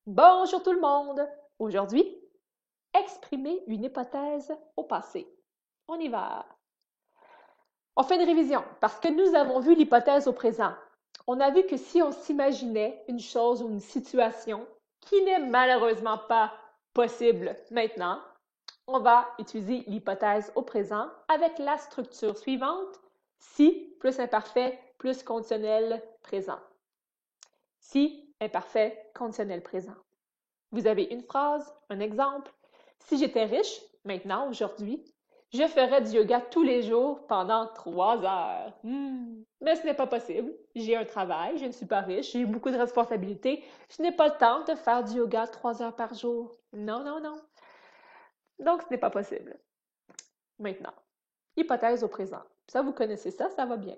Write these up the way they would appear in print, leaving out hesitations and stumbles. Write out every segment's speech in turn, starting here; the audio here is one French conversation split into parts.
Bonjour tout le monde! Aujourd'hui, exprimer une hypothèse au passé. On y va! On fait une révision parce que nous avons vu l'hypothèse au présent. On a vu que si on s'imaginait une chose ou une situation qui n'est malheureusement pas possible maintenant, on va utiliser l'hypothèse au présent avec la structure suivante: si plus imparfait plus conditionnel présent. Si imparfait conditionnel présent. Vous avez une phrase, un exemple. Si j'étais riche, maintenant, aujourd'hui, je ferais du yoga tous les jours pendant 3 heures. Mais ce n'est pas possible. J'ai un travail, je ne suis pas riche, j'ai beaucoup de responsabilités. Je n'ai pas le temps de faire du yoga 3 heures par jour. Non, non, non. Donc, ce n'est pas possible. Maintenant, hypothèse au présent. Ça, vous connaissez ça, ça va bien.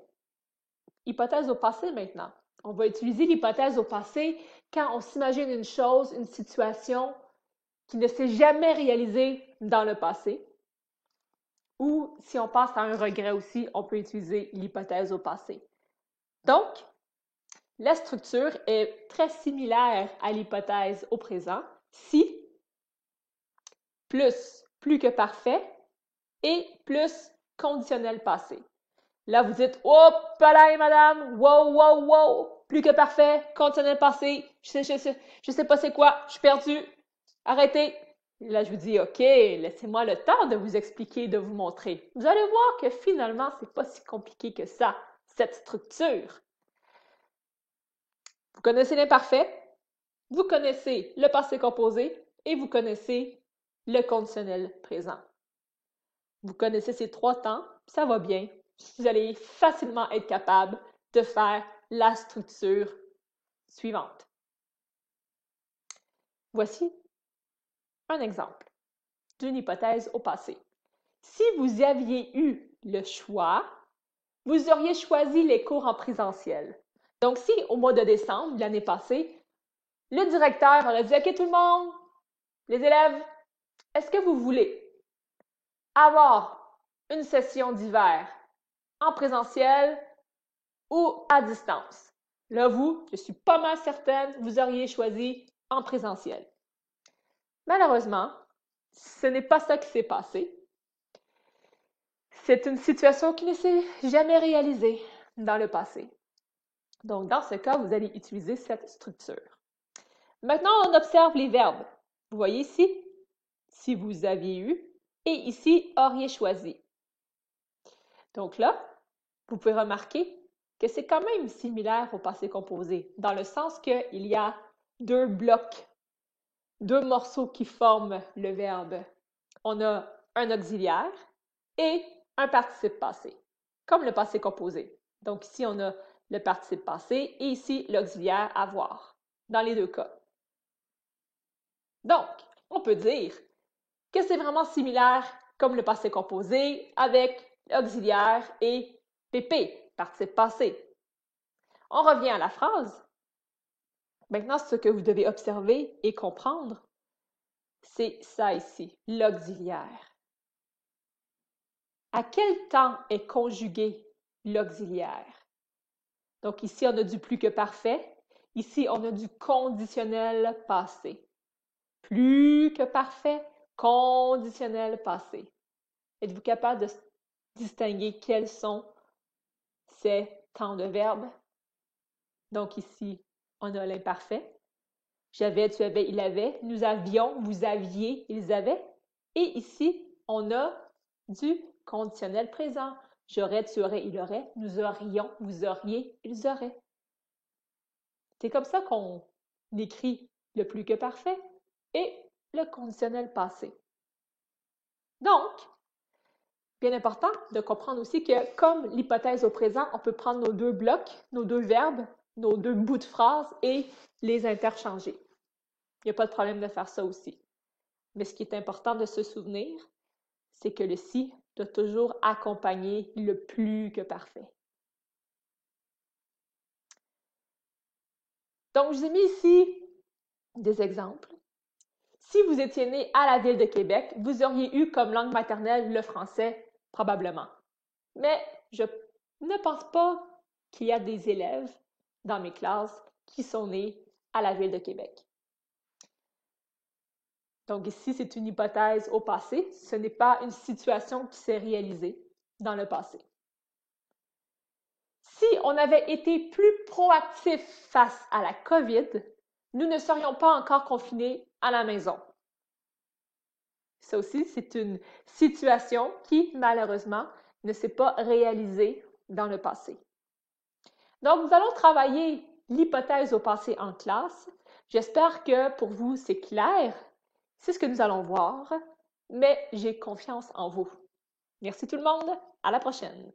Hypothèse au passé maintenant. On va utiliser l'hypothèse au passé quand on s'imagine une chose, une situation qui ne s'est jamais réalisé dans le passé. Ou si on passe à un regret aussi, on peut utiliser l'hypothèse au passé. Donc, la structure est très similaire à l'hypothèse au présent. Si, plus que parfait, et plus conditionnel passé. Là, vous dites, oh, palais, madame, wow, wow, wow, plus que parfait, conditionnel passé, je sais pas c'est quoi, je suis perdu, arrêtez. Là, je vous dis, OK, laissez-moi le temps de vous expliquer, de vous montrer. Vous allez voir que finalement, c'est pas si compliqué que ça, cette structure. Vous connaissez l'imparfait, vous connaissez le passé composé et vous connaissez le conditionnel présent. Vous connaissez ces trois temps, ça va bien. Vous allez facilement être capable de faire la structure suivante. Voici un exemple d'une hypothèse au passé. Si vous aviez eu le choix, vous auriez choisi les cours en présentiel. Donc, si au mois de décembre, l'année passée, le directeur a dit, OK, tout le monde, les élèves, est-ce que vous voulez avoir une session d'hiver en présentiel ou à distance? Là, vous, je suis pas mal certaine, vous auriez choisi en présentiel. Malheureusement, ce n'est pas ça qui s'est passé. C'est une situation qui ne s'est jamais réalisée dans le passé. Donc, dans ce cas, vous allez utiliser cette structure. Maintenant, on observe les verbes. Vous voyez ici, si vous aviez eu, et ici, auriez choisi. Donc là, vous pouvez remarquer que c'est quand même similaire au passé composé, dans le sens qu'il y a deux blocs, deux morceaux qui forment le verbe. On a un auxiliaire et un participe passé, comme le passé composé. Donc ici, on a le participe passé et ici, l'auxiliaire avoir, dans les deux cas. Donc, on peut dire que c'est vraiment similaire comme le passé composé avec auxiliaire et PP, participe passé. On revient à la phrase. Maintenant, ce que vous devez observer et comprendre, c'est ça ici, l'auxiliaire. À quel temps est conjugué l'auxiliaire? Donc ici, on a du plus que parfait. Ici, on a du conditionnel passé. Plus que parfait, conditionnel passé. Êtes-vous capable de distinguer quels sont ces temps de verbe? Donc ici, on a l'imparfait. J'avais, tu avais, il avait. Nous avions, vous aviez, ils avaient. Et ici, on a du conditionnel présent. J'aurais, tu aurais, il aurait. Nous aurions, vous auriez, ils auraient. C'est comme ça qu'on écrit le plus que parfait et le conditionnel passé. Donc, bien important de comprendre aussi que comme l'hypothèse au présent, on peut prendre nos deux blocs, nos deux verbes, nos deux bouts de phrase et les interchanger. Il n'y a pas de problème de faire ça aussi. Mais ce qui est important de se souvenir, c'est que le si doit toujours accompagner le plus que parfait. Donc, je vous ai mis ici des exemples. Si vous étiez né à la ville de Québec, vous auriez eu comme langue maternelle le français, probablement. Mais je ne pense pas qu'il y a des élèves dans mes classes qui sont nés à la ville de Québec. Donc ici, c'est une hypothèse au passé. Ce n'est pas une situation qui s'est réalisée dans le passé. Si on avait été plus proactif face à la COVID, nous ne serions pas encore confinés à la maison. Ça aussi, c'est une situation qui, malheureusement, ne s'est pas réalisée dans le passé. Donc, nous allons travailler l'hypothèse au passé en classe. J'espère que pour vous, c'est clair. C'est ce que nous allons voir, mais j'ai confiance en vous. Merci tout le monde. À la prochaine.